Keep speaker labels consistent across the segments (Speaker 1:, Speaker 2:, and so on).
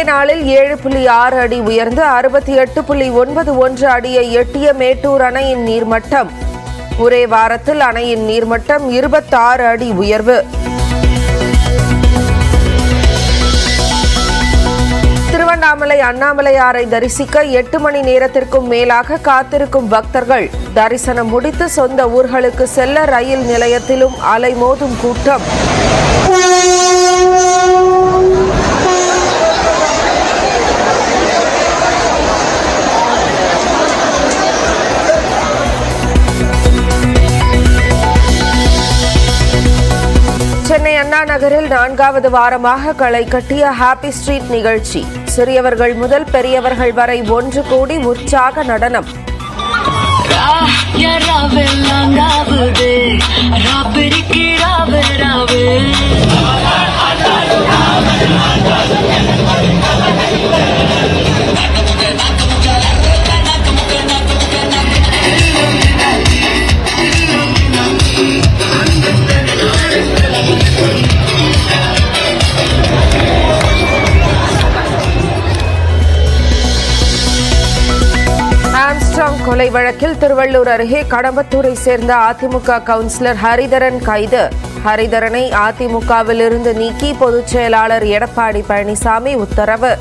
Speaker 1: நாளில் 7.6 அடி உயர்ந்து 68.91 அடியை எட்டிய மேட்டூர் அணையின் நீர்மட்டம். ஒரே வாரத்தில் அணையின் நீர்மட்டம் 26 அடி உயர்வு. திருவண்ணாமலை அண்ணாமலையாரை தரிசிக்க 8 மணி நேரத்திற்கும் மேலாக காத்திருக்கும் பக்தர்கள் தரிசனம் முடித்து சொந்த ஊர்களுக்கு செல்ல ரயில் நிலையத்திலும் அலைமோதும் கூட்டம். சென்னை அண்ணா நகரில் 4வது வாரமாக களை கட்டிய ஹாப்பி ஸ்ட்ரீட் நிகழ்ச்சி. சிறியவர்கள் முதல் பெரியவர்கள் வரை ஒன்று கூடி உற்சாக நடனம். கொலை வழக்கில் திருவள்ளூர் அருகே கடம்பத்தூரை சேர்ந்த அதிமுக கவுன்சிலர் ஹரிதரன் கைது. ஹரிதரனை அதிமுகவிலிருந்து நீக்கி பொதுச் செயலாளர் எடப்பாடி பழனிசாமி உத்தரவு.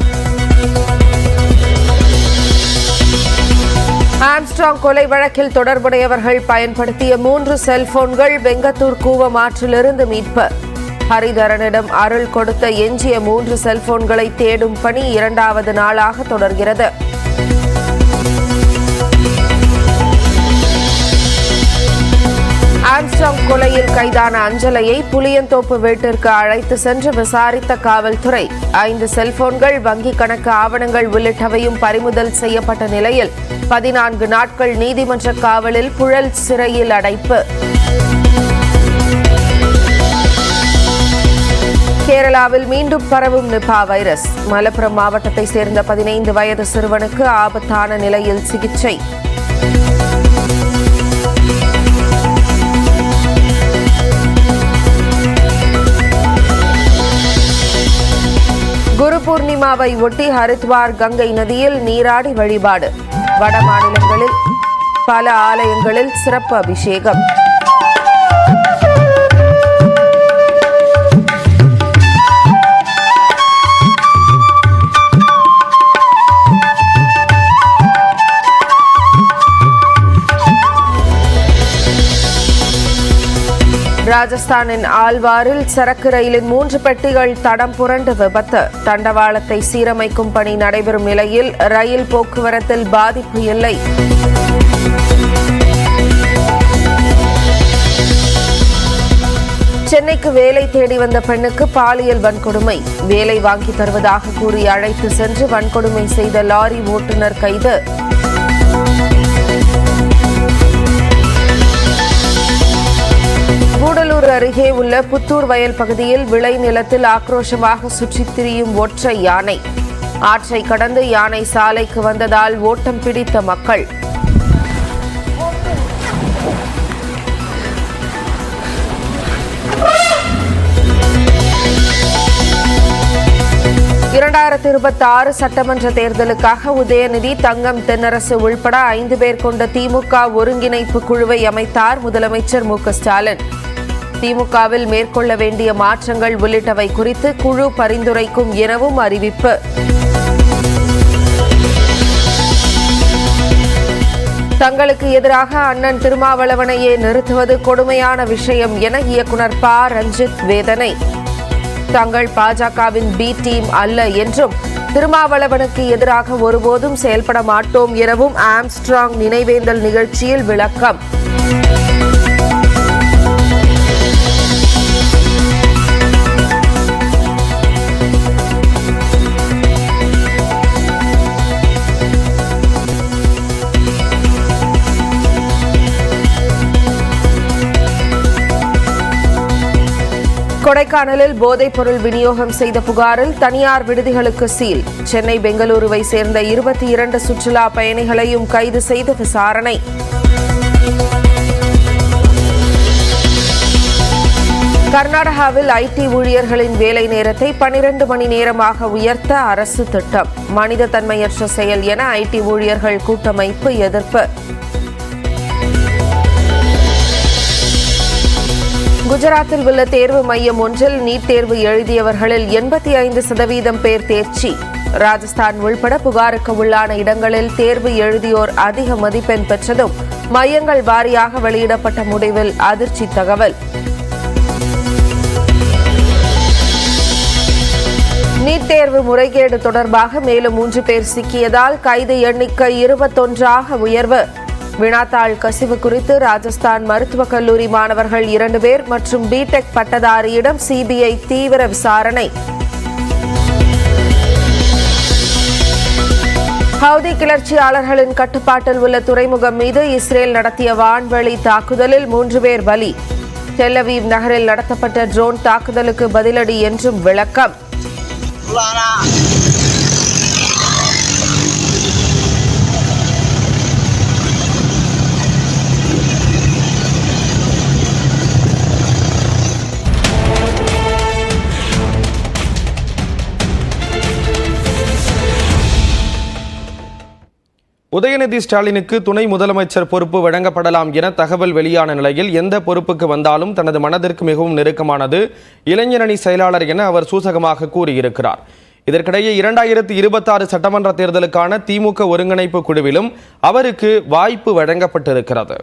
Speaker 1: ஆம்ஸ்ட்ராங் கொலை வழக்கில் தொடர்புடையவர்கள் பயன்படுத்திய 3 செல்போன்கள் வெங்கத்தூர் கூவமாற்றிலிருந்து மீட்பு. ஹரிதரனிடம் அருள் கொடுத்த எஞ்சிய 3 செல்போன்களை தேடும் பணி 2வது நாளாக தொடர்கிறது. ஆம்ஸ்ட்ராங் கொலையில் கைதான அஞ்சலையை புளியந்தோப்பு வீட்டிற்கு அழைத்து சென்று விசாரித்த காவல்துறை 5 செல்போன்கள், வங்கி கணக்கு ஆவணங்கள் உள்ளிட்டவையும் பறிமுதல் செய்யப்பட்ட நிலையில் 14 நாட்கள் நீதிமன்ற காவலில் புழல் சிறையில் அடைப்பு. கேரளாவில் மீண்டும் பரவும் நிபா வைரஸ். மலப்புரம் மாவட்டத்தை சேர்ந்த 15 வயது சிறுவனுக்கு ஆபத்தான நிலையில் சிகிச்சை. குரு பூர்ணிமாவை ஒட்டி ஹரித்வார் கங்கை நதியில் நீராடி வழிபாடு. வட மாநிலங்களில் பல ஆலயங்களில் சிறப்பு அபிஷேகம். ராஜஸ்தானின் ஆல்வாரில் சரக்கு ரயிலின் 3 பெட்டிகள் தடம் புரண்டு விபத்து. தண்டவாளத்தை சீரமைக்கும் பணி நடைபெறும் நிலையில் ரயில் போக்குவரத்தில் பாதிப்பு இல்லை. சென்னைக்கு வேலை தேடி வந்த பெண்ணுக்கு பாலியல் வன்கொடுமை. வேலை வாங்கி தருவதாக கூறி அழைத்து சென்று வன்கொடுமை செய்த லாரி ஓட்டுநர் கைது. கூடலூர் அருகே உள்ள புத்தூர் வயல் பகுதியில் விளை நிலத்தில் ஆக்ரோஷமாக சுற்றித் திரியும் ஒற்றை யானை. ஆற்றை கடந்து யானை சாலைக்கு வந்ததால் ஓட்டம் பிடித்த மக்கள். (2026) சட்டமன்ற தேர்தலுக்காக உதயநிதி, தங்கம் தென்னரசு உள்பட 5 பேர் கொண்ட திமுக ஒருங்கிணைப்பு குழுவை அமைத்தார் முதலமைச்சர் மு.க.ஸ்டாலின். திமுகவில் மேற்கொள்ள வேண்டிய மாற்றங்கள் உள்ளிட்டவை குறித்து குழு பரிந்துரைக்கும் எனவும் அறிவிப்பு. தங்களுக்கு எதிராக அண்ணன் திருமாவளவனையே நிறுத்துவது கொடுமையான விஷயம் என இயக்குனர் ப. ரஞ்சித் வேதனை. தங்கள் பாஜகவின் பி டீம் அல்ல என்றும் திருமாவளவனுக்கு எதிராக ஒருபோதும் செயல்பட மாட்டோம் எனவும் ஆம்ஸ்ட்ராங் நினைவேந்தல் நிகழ்ச்சியில் விளக்கம். கொடைக்கானலில் போதைப் பொருள் விநியோகம் செய்த புகாரில் தனியார் விடுதிகளுக்கு சீல். சென்னை பெங்களூருவை சேர்ந்த 22 சுற்றுலா பயணிகளையும் கைது செய்து விசாரணை. கர்நாடகாவில் ஐடி ஊழியர்களின் வேலை நேரத்தை 12 மணி நேரமாக உயர்த்த அரசு திட்டம். மனித தன்மையற்ற செயல் என ஐடி ஊழியர்கள் கூட்டமைப்பு எதிர்ப்பு. குஜராத்தில் உள்ள தேர்வு மையம் ஒன்றில் நீட் தேர்வு எழுதியவர்களில் 85% பேர் தேர்ச்சி. ராஜஸ்தான் உள்பட புகாருக்கு உள்ளான இடங்களில் தேர்வு எழுதியோர் அதிக மதிப்பெண் பெற்றதும் மையங்கள் வாரியாக வெளியிடப்பட்ட முடிவில் அதிர்ச்சி தகவல். நீட் தேர்வு முறைகேடு தொடர்பாக மேலும் 3 பேர் சிக்கியதால் கைது எண்ணிக்கை 21ஆக உயர்வு. வினாத்தாள் கசிவு குறித்து ராஜஸ்தான் மருத்துவக் கல்லூரி மாணவர்கள் 2 பேர் மற்றும் பிடெக் பட்டதாரியிடம் சிபிஐ தீவிர விசாரணை. ஹவுதி கிளர்ச்சியாளர்களின் கட்டுப்பாட்டில் உள்ள துறைமுகம் மீது இஸ்ரேல் நடத்திய வான்வழி தாக்குதலில் 3 பேர் பலி. டெல் அவீவ் நகரில் நடத்தப்பட்ட ட்ரோன் தாக்குதலுக்கு பதிலடி என்றும் விளக்கம்.
Speaker 2: உதயநிதி ஸ்டாலினுக்கு துணை முதலமைச்சர் பொறுப்பு வழங்கப்படலாம் என தகவல் வெளியான நிலையில் எந்த பொறுப்புக்கு வந்தாலும் தனது மனதிற்கு மிகவும் நெருக்கமானது இளைஞரணி செயலாளர் என அவர் சூசகமாக கூறியிருக்கிறார். இதற்கிடையே 2026 சட்டமன்ற தேர்தலுக்கான திமுக ஒருங்கிணைப்பு குழுவிலும் அவருக்கு வாய்ப்பு வழங்கப்பட்டிருக்கிறது.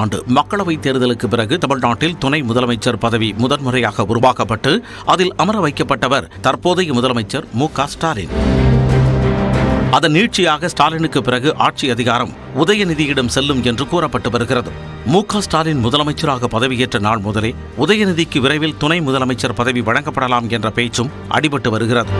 Speaker 3: ஆண்டு மக்களவைத் தேர்தலுக்கு பிறகு தமிழ்நாட்டில் துணை முதலமைச்சர் பதவி முதன்முறையாக உருவாக்கப்பட்டு அதில் அமர வைக்கப்பட்டவர் தற்போதைய முதலமைச்சர் மு.க. ஸ்டாலின். அதன் நீட்சியாக ஸ்டாலினுக்கு பிறகு ஆட்சி அதிகாரம் உதயநிதியிடம் செல்லும் என்று கூறப்பட்டு வருகிறது. மு.க. ஸ்டாலின் முதலமைச்சராக பதவியேற்ற நாள் முதலே உதயநிதிக்கு விரைவில் துணை முதலமைச்சர் பதவி வழங்கப்படலாம் என்ற பேச்சும் அடிபட்டு வருகிறது.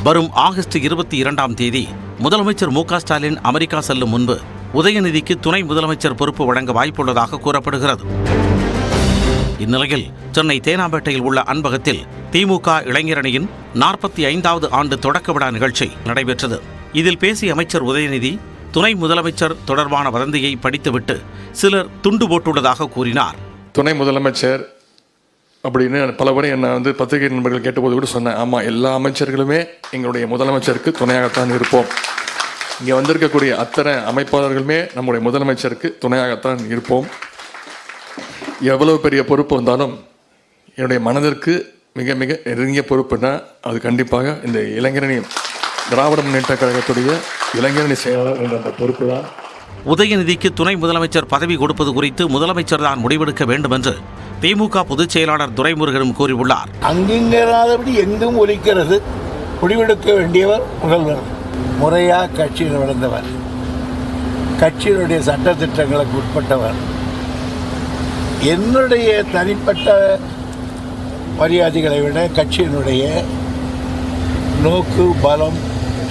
Speaker 3: வரும் ஆகஸ்ட் 22ஆம் தேதி முதலமைச்சர் மு.க. ஸ்டாலின் அமெரிக்கா செல்லும் முன்பு உதயநிதிக்கு துணை முதலமைச்சர் பொறுப்பு வழங்க வாய்ப்புள்ளதாக கூறப்படுகிறது. இந்நிலையில் சென்னை தேனாம்பேட்டையில் உள்ள அன்பகத்தில் திமுக இளைஞரணியின் 45வது ஆண்டு தொடக்க விழா நிகழ்ச்சி நடைபெற்றது. இதில் பேசிய அமைச்சர் உதயநிதி துணை முதலமைச்சர் தொடர்பான வதந்தியை படித்துவிட்டு சிலர் துண்டு போட்டுள்ளதாக கூறினார்.
Speaker 4: துணை முதலமைச்சர் அப்படின்னு பலவரை என்னை பத்திரிகை நண்பர்கள் கேட்டபோது கூட சொன்னேன். ஆமாம், எல்லா அமைச்சர்களுமே எங்களுடைய முதலமைச்சருக்கு துணையாகத்தான் இருப்போம். இங்கே வந்திருக்கக்கூடிய அத்தனை அமைப்பாளர்களுமே நம்முடைய முதலமைச்சருக்கு துணையாகத்தான் இருப்போம். எவ்வளவு பெரிய பொறுப்பு வந்தாலும் என்னுடைய மனதிற்கு மிக மிக நெருங்கிய பொறுப்புன்னா அது கண்டிப்பாக இந்த இளைஞரணி திராவிட முன்னேற்ற கழகத்துடைய இளைஞரணி செயலாளர் என்ற அந்த பொறுப்பு தான்.
Speaker 3: உதயநிதிக்கு துணை முதலமைச்சர் பதவி கொடுப்பது குறித்து முதலமைச்சர் தான் முடிவெடுக்க வேண்டும் என்று திமுக பொதுச் செயலாளர் துரைமுருகனும் கூறியுள்ளார்.
Speaker 5: அங்கிங்கராதபடி எங்கும் ஒலிக்கிறது. முடிவெடுக்க வேண்டியவர் முதல்வர். முறையாக கட்சியில் வளர்ந்தவர், கட்சியினுடைய சட்டத்திட்டங்களுக்கு உட்பட்டவர். என்னுடைய தனிப்பட்ட மரியாதைகளை விட கட்சியினுடைய நோக்கு பலம்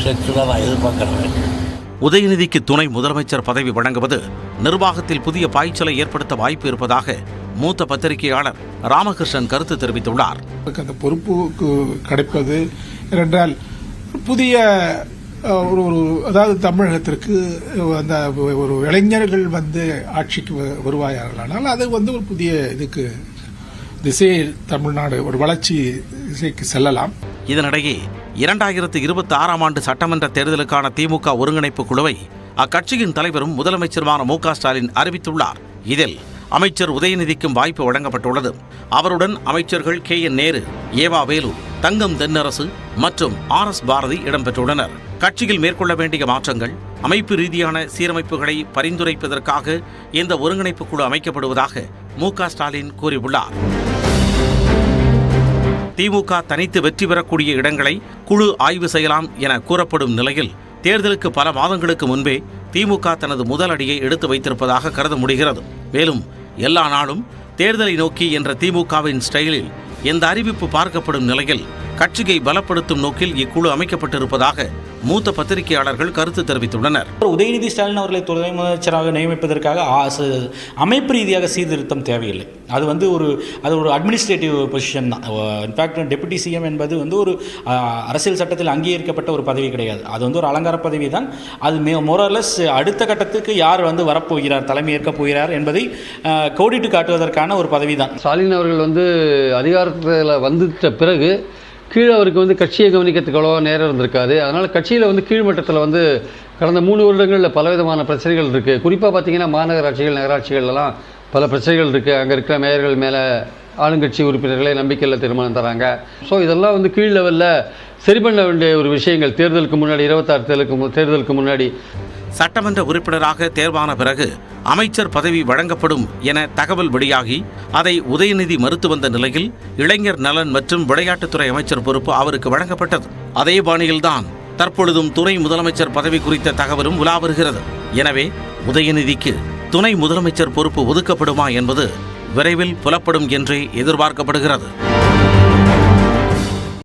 Speaker 5: சக்திதான் நான் எதிர்பார்க்கிறேன்.
Speaker 3: உதயநிதிக்கு துணை முதலமைச்சர் பதவி வழங்குவது நிர்வாகத்தில் புதிய பாய்ச்சலை ஏற்படுத்த வாய்ப்பு இருப்பதாக மூத்த பத்திரிகையாளர் ராமகிருஷ்ணன் கருத்து தெரிவித்துள்ளார்.
Speaker 6: அந்த பொறுப்பு கிடைப்பது என்றால் புதிய அதாவது தமிழகத்திற்கு அந்த ஒரு இளைஞர்கள் ஆட்சிக்கு வருவாயார்களானால் அது ஒரு புதிய இதுக்கு திசையை தமிழ்நாடு ஒரு வளர்ச்சி திசைக்கு செல்லலாம்.
Speaker 3: இதனிடையே 2026ஆம் ஆண்டு சட்டமன்ற தேர்தலுக்கான திமுக ஒருங்கிணைப்பு குழுவை அக்கட்சியின் தலைவரும் முதலமைச்சருமான மு.க. ஸ்டாலின் அறிவித்துள்ளார். இதில் அமைச்சர் உதயநிதிக்கும் வாய்ப்பு வழங்கப்பட்டுள்ளது. அவருடன் அமைச்சர்கள் K.N. நேரு, ஏவா வேலு, தங்கம் தென்னரசு மற்றும் R.S. பாரதி இடம்பெற்றுள்ளனர். கட்சியில் மேற்கொள்ள வேண்டிய மாற்றங்கள், அமைப்பு ரீதியான சீரமைப்புகளை பரிந்துரைப்பதற்காக இந்த ஒருங்கிணைப்பு குழு அமைக்கப்படுவதாக மு.க. ஸ்டாலின் கூறியுள்ளார். திமுக தனித்து வெற்றி பெறக்கூடிய இடங்களை குழு ஆய்வு செய்யலாம் என கூறப்படும் நிலையில் தேர்தலுக்கு பல மாதங்களுக்கு முன்பே திமுக தனது முதல் அடியை எடுத்து வைத்திருப்பதாக கருத முடிகிறது. மேலும் எல்லா நாளும் தேர்தலை நோக்கி என்ற திமுகவின் ஸ்டைலில் இந்த அறிவிப்பு பார்க்கப்படும் நிலையில் கட்சியை பலப்படுத்தும் நோக்கில் இக்குழு அமைக்கப்பட்டிருப்பதாக மூத்த பத்திரிகையாளர்கள் கருத்து தெரிவித்துள்ளனர்.
Speaker 7: உதயநிதி ஸ்டாலின் அவர்களை துணை முதலமைச்சராக நியமிப்பதற்காக அமைப்பு ரீதியாக சீர்திருத்தம் தேவையில்லை. அது ஒரு அட்மினிஸ்ட்ரேட்டிவ் பொசிஷன் தான். இன்ஃபேக்ட் டெபுட்டி சிஎம் என்பது ஒரு அரசியல் சட்டத்தில் அங்கீகரிக்கப்பட்ட ஒரு பதவி கிடையாது. அது ஒரு அலங்கார பதவி தான். அது மோரலஸ் அடுத்த கட்டத்துக்கு யார் வரப்போகிறார், தலைமையேற்க போகிறார் என்பதை கோடிட்டு காட்டுவதற்கான ஒரு பதவி தான்.
Speaker 8: ஸ்டாலின் அவர்கள் அதிகாரத்தில் வந்துட்ட பிறகு கீழே அவருக்கு கட்சியை கவனிக்கிறதுக்கு அவ்வளோவா நேரம் இருந்திருக்காது. அதனால் கட்சியில் கீழ்மட்டத்தில் கடந்த 3 வருடங்களில் பலவிதமான பிரச்சனைகள் இருக்குது. குறிப்பாக பார்த்தீங்கன்னா மாநகராட்சிகள், நகராட்சிகள்லாம் பல பிரச்சனைகள் இருக்குது. அங்கே இருக்கிற மேயர்கள் மேலே ஆளுங்கட்சி உறுப்பினர்களே நம்பிக்கையில் தீர்மானம் தராங்க. ஸோ இதெல்லாம் கீழ் லெவலில் சரி பண்ண வேண்டிய ஒரு விஷயங்கள். தேர்தலுக்கு முன்னாடி 26 தேர்தலுக்கு முன்னாடி
Speaker 3: சட்டமன்ற உறுப்பினராக தேர்வான பிறகு அமைச்சர் பதவி வழங்கப்படும் என தகவல் வெளியாகி அதை உதயநிதி மறுத்து வந்த நிலையில் இளைஞர் நலன் மற்றும் விளையாட்டுத்துறை அமைச்சர் பொறுப்பு அவருக்கு வழங்கப்பட்டது. அதே பாணியில்தான் தற்பொழுதும் துணை முதலமைச்சர் பதவி குறித்த தகவலும் உலா வருகிறது. எனவே உதயநிதிக்கு துணை முதலமைச்சர் பொறுப்பு ஒதுக்கப்படுமா என்பது விரைவில் புலப்படும் என்றே எதிர்பார்க்கப்படுகிறது.